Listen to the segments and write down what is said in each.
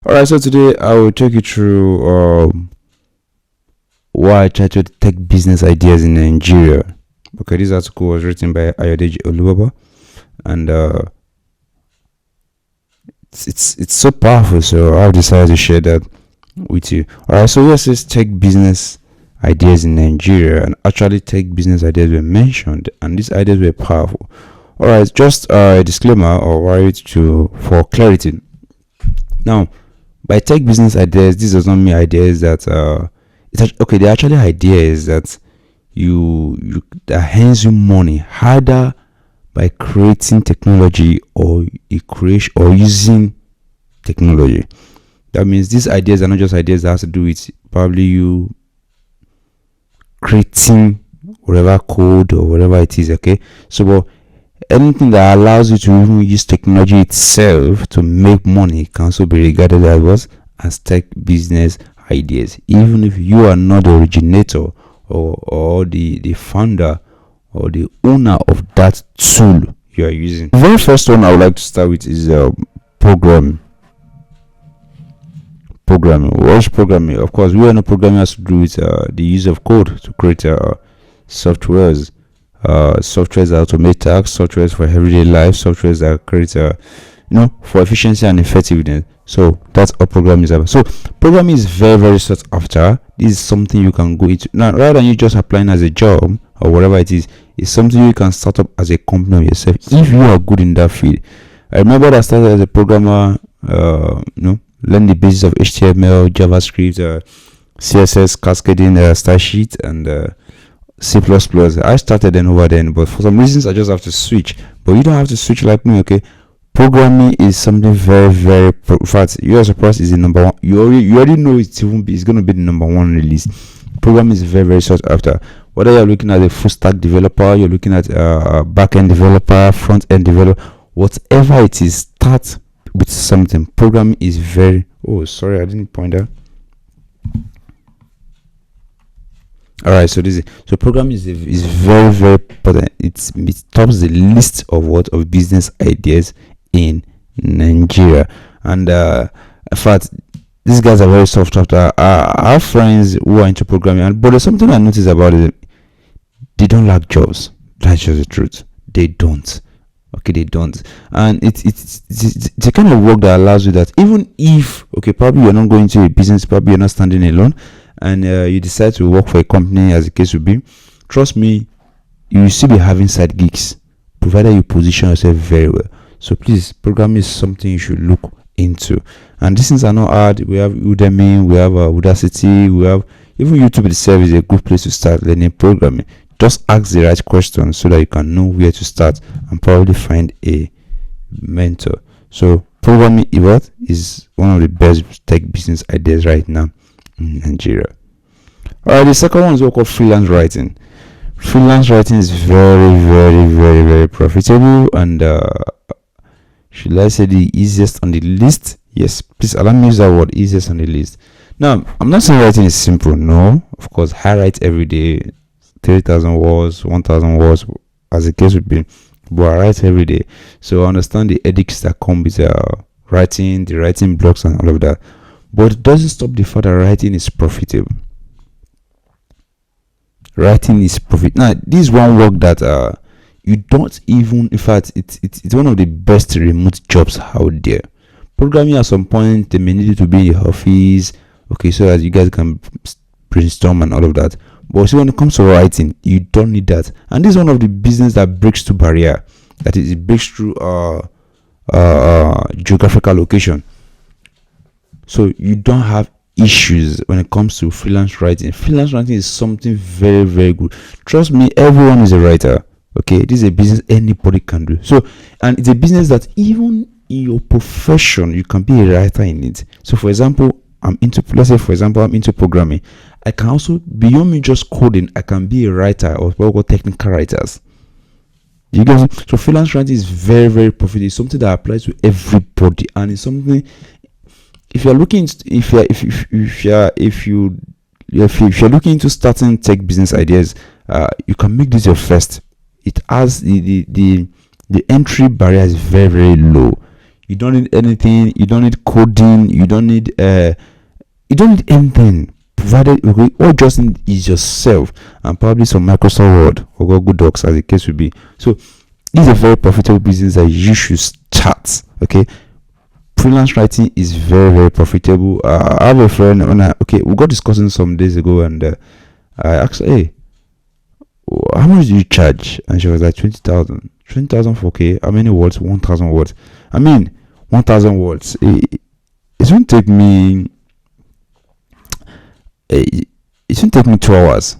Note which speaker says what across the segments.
Speaker 1: Alright, so today I will take you through why I try to take business ideas in Nigeria. Okay, this article was written by Ayodeji Olubaba, and it's so powerful. So I've decided to share that with you. Alright, so yes, let's take business ideas in Nigeria, and actually take business ideas were mentioned, and these ideas were powerful. Alright, just a disclaimer or worry to for clarity. Now, by tech business ideas, this does not mean ideas that okay, they're actually ideas that that earns you money either by creating technology or you create or using technology. That means these ideas are not just ideas that has to do with probably you creating whatever code or whatever it is. Okay, so but anything that allows you to even use technology itself to make money can also be regarded as tech business ideas, even if you are not the originator or the founder or the owner of that tool you are using. The very first one I would like to start with is programming. What's programming? Of course, we all know programming has to do with the use of code to create softwares. Softwares that automate tasks, softwares for everyday life, softwares that create for efficiency and effectiveness. So that's what programming is about. So programming is very, very sought after. This is something you can go into now, rather than you just applying as a job or whatever it is. It's something you can start up as a company of yourself if you are good in that field. I remember that I started as a programmer, learn the basis of HTML, JavaScript, CSS, cascading, style sheet, and C++. I started then over then, but for some reasons I just have to switch. But you don't have to switch like me, okay? Programming is something very, very. In fact, your surprise is the number one. You already know it's going to be the number one release. Programming is very, very sought after. Whether you're looking at a full stack developer, you're looking at a back end developer, front end developer, whatever it is, start with something. Programming is very. Oh, sorry, I didn't point out. Alright, so programming is very, very important. It tops the list of business ideas in Nigeria, and in fact, these guys are very soft after. I have friends who are into programming, but there's something I noticed about it. They don't lack jobs. That's just the truth. They don't. Okay, they don't, and it's a kind of work that allows you that even if probably you're not going to a business, probably you're not standing alone, and you decide to work for a company, as the case would be, trust me, you will still be having side gigs, provided you position yourself very well. So please, programming is something you should look into. And these things are not hard. We have Udemy, we have Udacity, we have even YouTube itself is a good place to start learning programming. Just ask the right questions so that you can know where to start and probably find a mentor. So programming is one of the best tech business ideas right now in Nigeria. Alright, the second one is what called freelance writing. Freelance writing is very, very, very, very profitable, and should I say the easiest on the list? Yes, please allow me to use that word, easiest on the list. Now, I'm not saying writing is simple. No, of course, I write every day, 3,000 words, 1,000 words, as the case would be. But I write every day, so I understand the edicts that come with writing, the writing blocks, and all of that. But it doesn't stop the fact that writing is profitable. Writing is profit. Now, this is one work that you don't even. In fact, it's one of the best remote jobs out there. Programming at some point they may need you to be in the office, okay, so that you guys can brainstorm and all of that. But see, when it comes to writing, you don't need that. And this is one of the business that breaks through barrier. That is, it breaks through geographical location. So you don't have issues when it comes to freelance writing. Freelance writing is something very, very good. Trust me, everyone is a writer. Okay, this is a business anybody can do. So, and it's a business that even in your profession, you can be a writer in it. So, for example, let's say, for example, I'm into programming. I can also, beyond me just coding, I can be a writer or what we call technical writers. You guys, so freelance writing is very, very profitable. It's something that applies to everybody, and it's something. If you're looking, if you're looking into starting tech business ideas, you can make this your first. It has the entry barrier is very, very low. You don't need anything. You don't need coding. You don't need anything. Provided all you just need is yourself and probably some Microsoft Word or Google Docs, as the case would be. So this is a very profitable business that you should start. Okay, freelance writing is very, very profitable. I have a friend we got discussing some days ago, and I asked her, hey, how much do you charge? And she was like 20,000. 20,000 for okay. How many words? 1,000 words. I mean, 1,000 words. It won't take me. It won't take me 2 hours.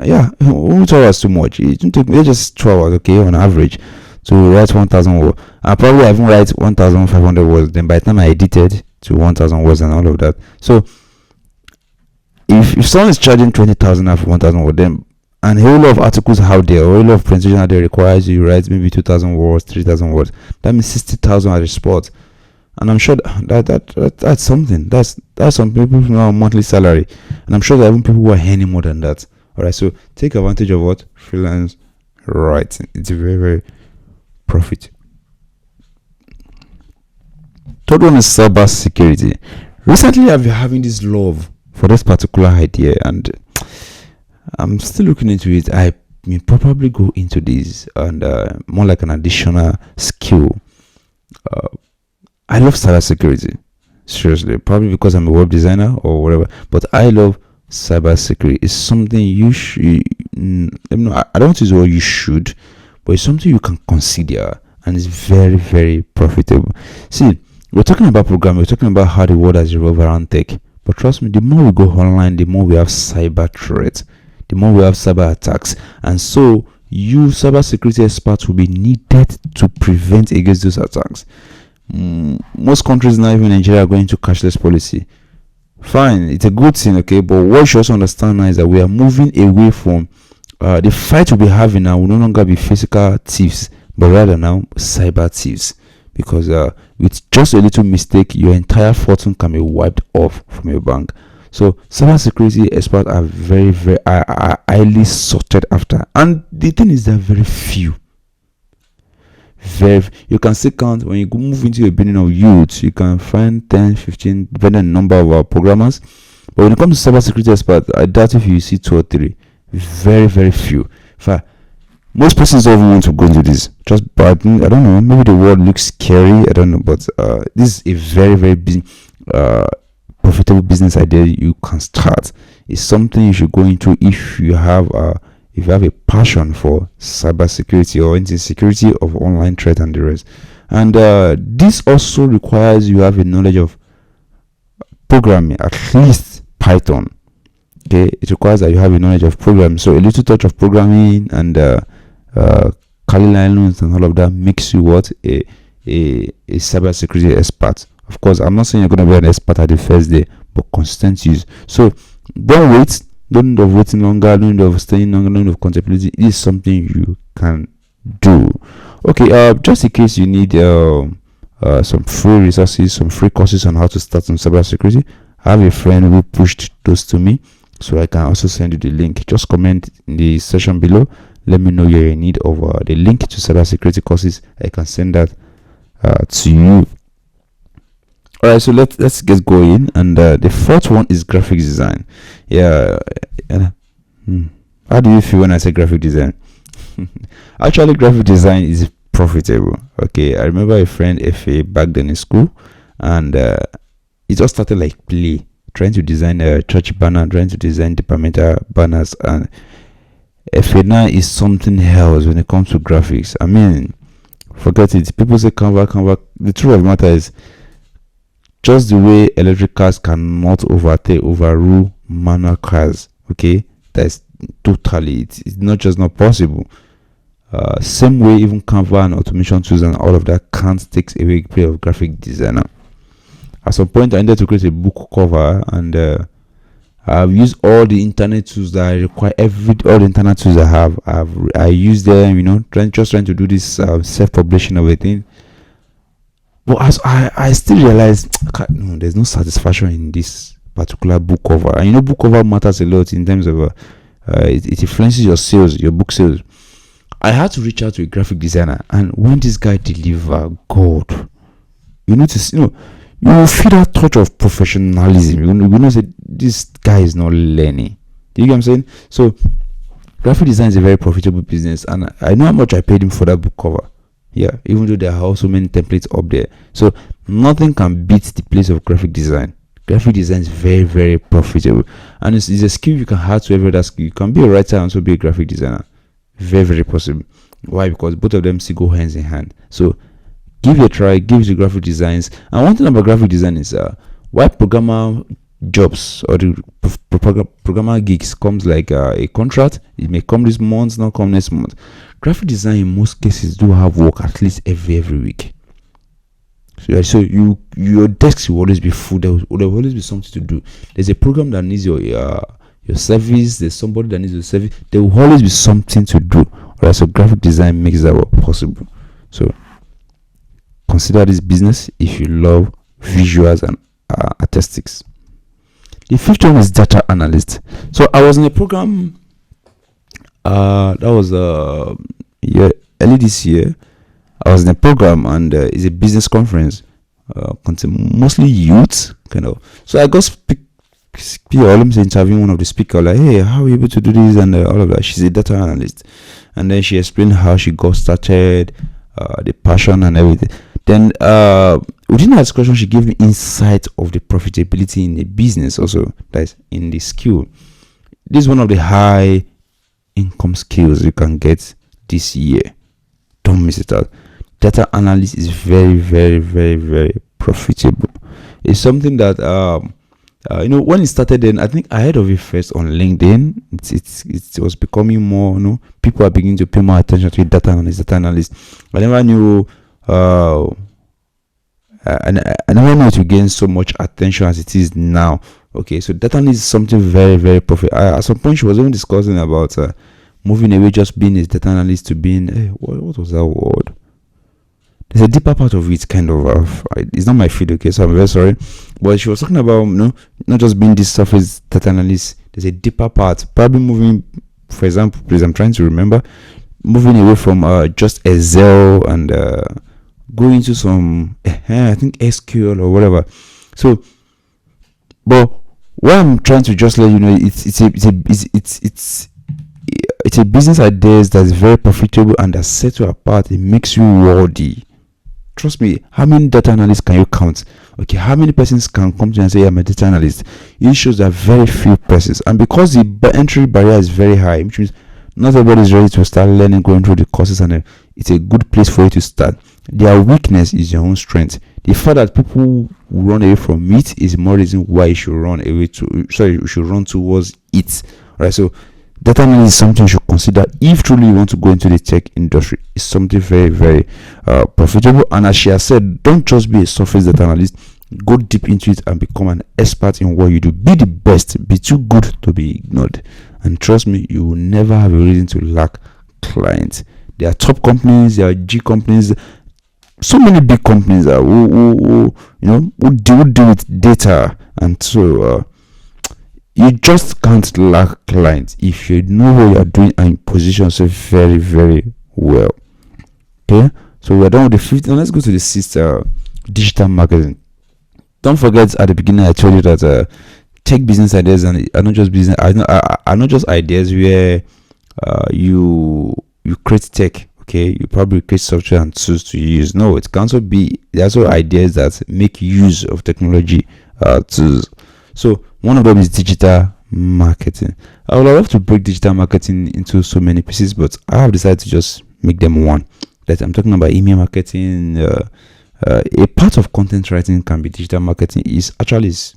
Speaker 1: Yeah, 2 hours too much. It won't take me just 2 hours, okay, on average, to write 1,000 words. I probably even write 1,500 words. Then by the time I edited to 1,000 words and all of that. So if someone is charging 20,000 for 1,000 words, then and a whole lot of articles out there, or a whole lot of presentation out there requires you write maybe 2,000 words, 3,000 words. That means 60,000 at the spot. And I'm sure that's something. That's some people monthly salary, and I'm sure there are even people who are earning more than that. All right, so take advantage of what freelance writing. It's very, very profit. Third one is cyber security. Recently, I've been having this love for this particular idea, and I'm still looking into it. I may probably go into this and more like an additional skill. I love cybersecurity. Seriously, probably because I'm a web designer or whatever. But I love cybersecurity. It's something you should. I don't use the word you should, but it's something you can consider, and it's very, very profitable. See, we're talking about programming. We're talking about how the world has evolved around tech. But trust me, the more we go online, the more we have cyber threats, the more we have cyber attacks, and so you cybersecurity experts will be needed to prevent against those attacks. Most countries now, even Nigeria, are going to cashless policy. Fine, it's a good thing, okay, but what you should also understand now is that we are moving away from the fight we'll be having now will no longer be physical thieves, but rather now cyber thieves, because with just a little mistake, your entire fortune can be wiped off from your bank. So cybersecurity experts are very, very highly sorted after, and the thing is they're very few. You can still count when you move into a building of youth, you can find 10, 15, depending on the number of our programmers. But when it comes to cybersecurity experts, I doubt if you see 2 or 3. Very, very few. In fact, most persons don't even want to go into this. But I don't know, maybe the word looks scary, I don't know, but this is a very, very big profitable business idea you can start. It's something you should go into if you have a passion for cybersecurity or into security of online threat and the rest. And this also requires you have a knowledge of programming, at least Python. Okay, it requires that you have a knowledge of programming. So a little touch of programming and Kali Linux and all of that makes you what a cybersecurity expert. Of course, I'm not saying you're going to be an expert at the first day, but constant use. So don't wait. Don't need of waiting longer, don't need of staying longer, don't need of contemplating. It is something you can do. Okay, just in case you need some free resources, some free courses on how to start on cybersecurity, I have a friend who pushed those to me, so I can also send you the link. Just comment in the section below. Let me know you're in need of the link to cybersecurity courses. I can send that to you. Alright, so let's get going. And the fourth one is graphic design. Yeah. How do you feel when I say graphic design? Actually, graphic design is profitable. Okay, I remember a friend FA back then in school, and it just started like play, trying to design a church banner, trying to design departmental banners, and FA now is something else when it comes to graphics. I mean, forget it. People say Canva. The truth of the matter is, just the way electric cars cannot overrule manual cars, okay, that's totally, it's not just not possible. Same way, even Canva and automation tools and all of that can't take away the play of graphic designer. At some point, I needed to create a book cover, and I've used all the internet tools that I require. All the internet tools I have, I use them, trying to do this self-publishing of a thing. But as I still realized, no, there's no satisfaction in this particular book cover. And book cover matters a lot in terms of it influences your sales, your book sales. I had to reach out to a graphic designer, and when this guy delivered, God, you need to, you will feel that touch of professionalism. You know, say this guy is not learning. Do you get what I'm saying? So graphic design is a very profitable business, and I know how much I paid him for that book cover. Yeah, even though there are also many templates up there. So nothing can beat the place of graphic design. Graphic design is very, very profitable, and it's a skill you can add to every other skill. You can be a writer and also be a graphic designer. Very, very possible. Why? Because both of them still go hands in hand. So give it a try, give it to graphic designs. And one thing about graphic design is why programmer jobs or the programmer gigs comes like a contract. It may come this month, not come next month. Graphic design in most cases do have work at least every week. So your desk will always be full. There will always be something to do. There's a program that needs your service. There's somebody that needs your service. There will always be something to do. Alright, so graphic design makes that work possible. So consider this business if you love visuals and artistics. The fifth one is data analyst. So I was in a program that was early this year. I was in a program, and it's a business conference, mostly youth kind of. So I got almost interviewing one of the speakers, like, hey, how are you able to do this and all of that. She's a data analyst, and then she explained how she got started, the passion and everything. Then within that discussion, she gave me insight of the profitability in the business, also that's in the skill. This is one of the high income skills you can get this year. Don't miss it out. Data analyst is very, very, very, very profitable. It's something that when it started, then I think I heard of it first on LinkedIn. It was becoming more. People are beginning to pay more attention to data analyst. I never knew. I never knew it would gain so much attention as it is now. Okay, so data analyst is something very, very profitable. At some point, she was even discussing about moving away, just being a data analyst, to being what was that word? There's a deeper part of it, kind of. It's not my field, okay, so I'm very sorry. But she was talking about not just being this surface data analyst. There's a deeper part, probably moving. For example, please, I'm trying to remember, moving away from just Excel and going into some I think SQL or whatever. So, but what I'm trying to just let you know, it's a business idea that is very profitable and that sets you apart. It makes you worthy. Trust me, how many data analysts can you count? Okay, how many persons can come to you and say, I'm a data analyst? It shows that very few persons. And because the entry barrier is very high, which means not everybody is ready to start learning, going through the courses, and it's a good place for you to start. Their weakness is your own strength. The fact that people run away from it is more reason why you should run towards it. Alright, so data analysis is something you should consider if truly you want to go into the tech industry. It's something very, very profitable. And as she has said, don't just be a surface data analyst. Go deep into it and become an expert in what you do. Be the best. Be too good to be ignored. And trust me, you will never have a reason to lack clients. There are top companies, there are G companies, so many big companies who deal with data, and so you just can't lack clients if you know what you are doing and position yourself very, very well. Okay, so we're done with the fifth. Now let's go to the sixth, digital marketing. Don't forget, at the beginning I told you that tech business ideas are not just business. Are not just ideas where you create tech. Okay, you probably create software and tools to use. No, it can also be, there's also ideas that make use of technology tools. So one of them is digital marketing. I would love to break digital marketing into so many pieces, but I have decided to just make them one. That I'm talking about email marketing. A part of content writing can be digital marketing. Is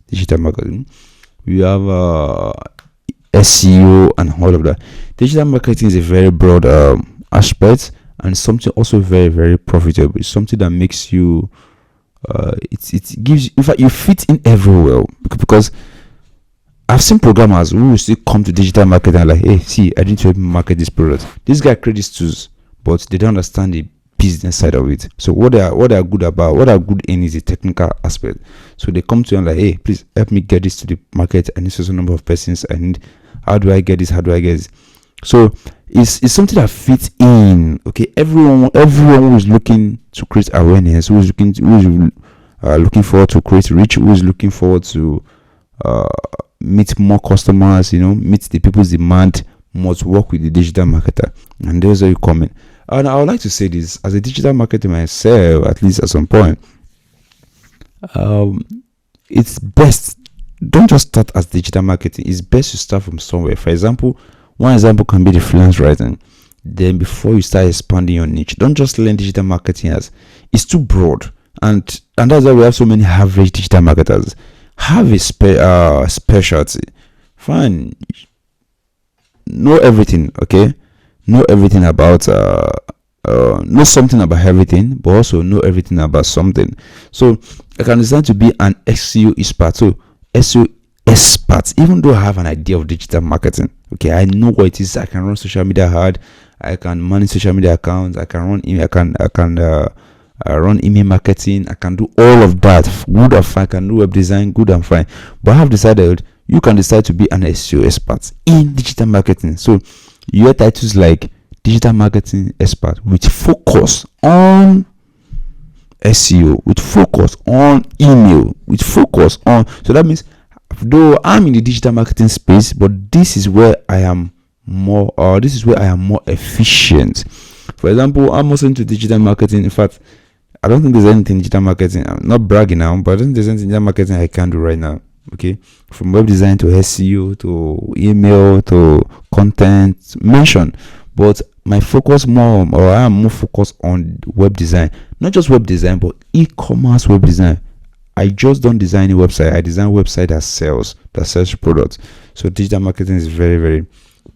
Speaker 1: digital marketing. We have SEO and all of that. Digital marketing is a very broad aspect, and something also very, very profitable. It's something that makes you it gives, in fact, you fit in everywhere, because I've seen programmers who will still come to digital marketing and like, hey, see, I need to help market this product. This guy creates tools, but they don't understand the business side of it. So what they are good in is the technical aspect. So they come to you and like, hey, please help me get this to the market. I need a certain number of persons. And how do I get this? So it's something that fits in. Okay, everyone who is looking to create awareness, who is looking forward to create reach, who is looking forward to uh, meet more customers, meet the people's demand, must work with the digital marketer. And there's where you come in. And I would like to say this as a digital marketer myself, at least at some point. It's best, don't just start as digital marketing. It's best to start from somewhere. For example, one example can be the freelance writing. Then before you start expanding your niche, don't just learn digital marketing as it's too broad. And that's why we have so many average digital marketers. Have a specialty. Fine, know everything. Okay, know everything about know something about everything, but also know everything about something. So I can decide to be an SEO expert. So SEO expert, even though I have an idea of digital marketing. Okay, I know what it is. I can run social media hard. I can manage social media accounts. I can run email. I can run email marketing. I can do all of that. Good and fine. I can do web design. Good and fine. But I have decided you can decide to be an SEO expert in digital marketing. So your titles like digital marketing expert with focus on SEO, with focus on email, with focus on. So that means, though I'm in the digital marketing space, but this is where I am more, or this is where I am more efficient. For example, I'm also into digital marketing. In fact, I don't think there's anything in digital marketing. I'm not bragging now, but I don't think there's anything in digital marketing I can do right now. Okay, from web design to SEO to email to content mention. But my focus more, or I am more focused on web design, not just web design, but e-commerce web design. I just don't design a website. I design a website that sells products. So digital marketing is very, very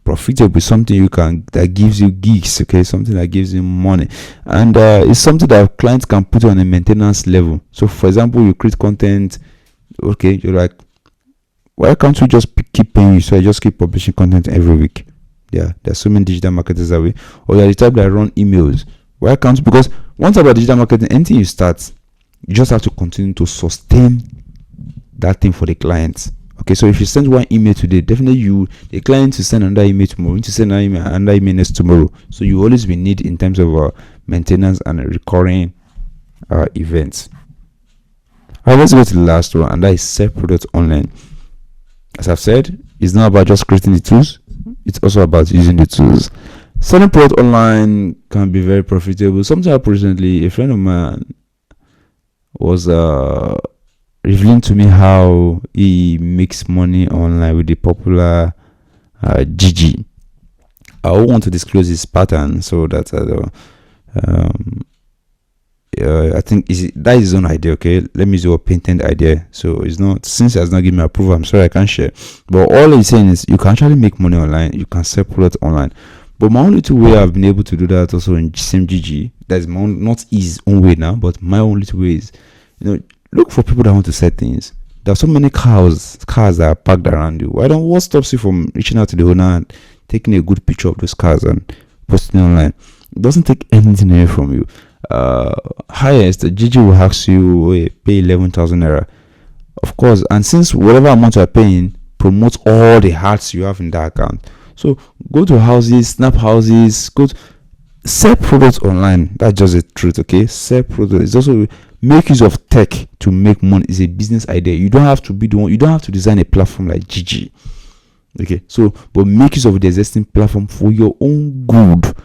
Speaker 1: profitable. Something that gives you gigs. Okay, something that gives you money, and it's something that clients can put on a maintenance level. So, for example, you create content. Okay, you're like, why can't we just keep paying you? So I just keep publishing content every week. Yeah, there's so many digital marketers that way. Or you're the type that run emails. Why can't? Because once about digital marketing, anything you start, you just have to continue to sustain that thing for the clients. Okay, so if you send one email today, definitely the client to send another email tomorrow, to send another email next tomorrow. So you always be need in terms of maintenance and recurring events. Alright, let's go to the last one, and that is sell products online. As I've said, it's not about just creating the tools, it's also about using the tools. Selling product online can be very profitable. Something happened recently. A friend of mine was revealing to me how he makes money online with the popular GG. I don't want to disclose his pattern so that I think that is his own idea. Okay, let me use your patented idea. So it's not, since he has not given me approval, I'm sorry I can't share. But all he's saying is you can actually make money online. You can sell products online. But my only two way I've been able to do that also in same GG. That's my own, not his own way now, but my only two ways. Look for people that want to sell things. There are so many cars that are parked around you. What stops you from reaching out to the owner and taking a good picture of those cars and posting online? It doesn't take anything away from you. Highest, GG will ask you pay 11,000 naira, of course, and since whatever amount you are paying promotes all the hearts you have in that account. So go to houses, snap houses, sell products online. That's just the truth. Okay, sell products. It's also make use of tech to make money. It's a business idea. You don't have to be the one. You don't have to design a platform like GG. Okay, so but make use of the existing platform for your own good.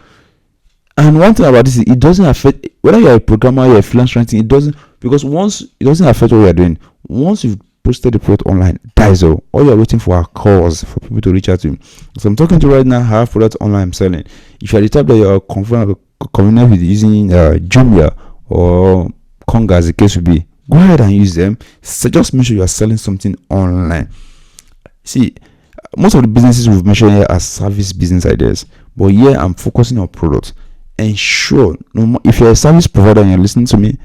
Speaker 1: And one thing about this is it doesn't affect whether you're a programmer, you're a freelance writing. It doesn't, because once it doesn't affect what you're doing. Once you've posted the product online, that is all. All you're waiting for are calls for people to reach out to you. So I'm talking to right now, I have products online I'm selling. If you're the type that you're confident with using Jumia or Konga as the case would be, go ahead and use them. So just make sure you are selling something online. See, most of the businesses we've mentioned here are service business ideas, but here I'm focusing on products. Ensure, if you're a service provider and you're listening to me,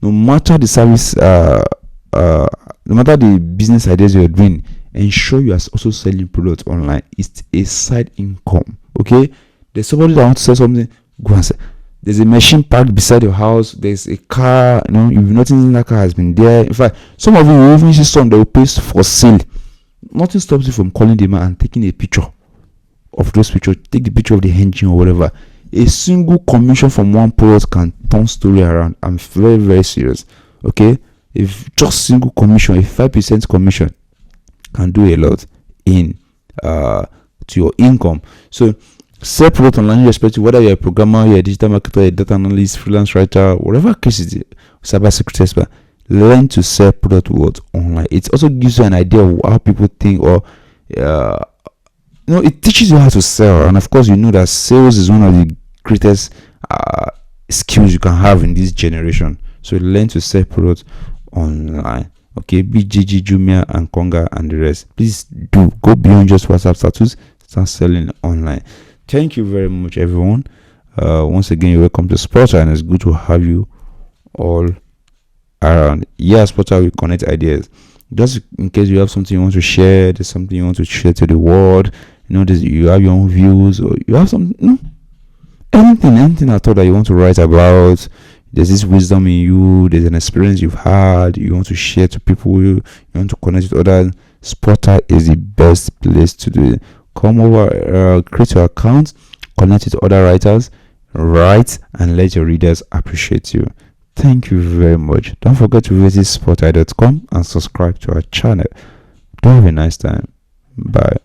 Speaker 1: no matter the service, no matter the business ideas you're doing, ensure you are also selling products online. It's a side income. Okay, there's somebody that wants to sell something, go and sell. There's a machine parked beside your house. There's a car, you've noticed that car has been there. In fact, some of you even see some that will pay for sale. Nothing stops you from calling them and taking a picture of those pictures. Take the picture of the engine or whatever. A single commission from one product can turn story around. I'm very, very serious. Okay, if just single commission, a 5% commission can do a lot in to your income. So sell product online irrespective whether you're a programmer, you're a digital marketer, a data analyst, freelance writer, whatever case it is, cyber security expert. Learn to sell product words online. It also gives you an idea of how people think, or it teaches you how to sell. And of course, you know that sales is one of the greatest skills you can have in this generation. So learn to sell products online. Okay, BGG, Jumia, and Konga, and the rest. Please do go beyond just WhatsApp status. Start selling online. Thank you very much, everyone. Once again, you're welcome to Spotter, and it's good to have you all around. Yeah, Spotter will connect ideas. Just in case you have something you want to share, there's something you want to share to the world. You have your own views, or you have something. Anything at all that you want to write about. There's this wisdom in you, there's an experience you've had, you want to share to people, you want to connect with others. Spotter is the best place to do it. Come over, create your account, connect with other writers, write, and let your readers appreciate you. Thank you very much. Don't forget to visit spotter.com and subscribe to our channel. Do have a nice time. Bye.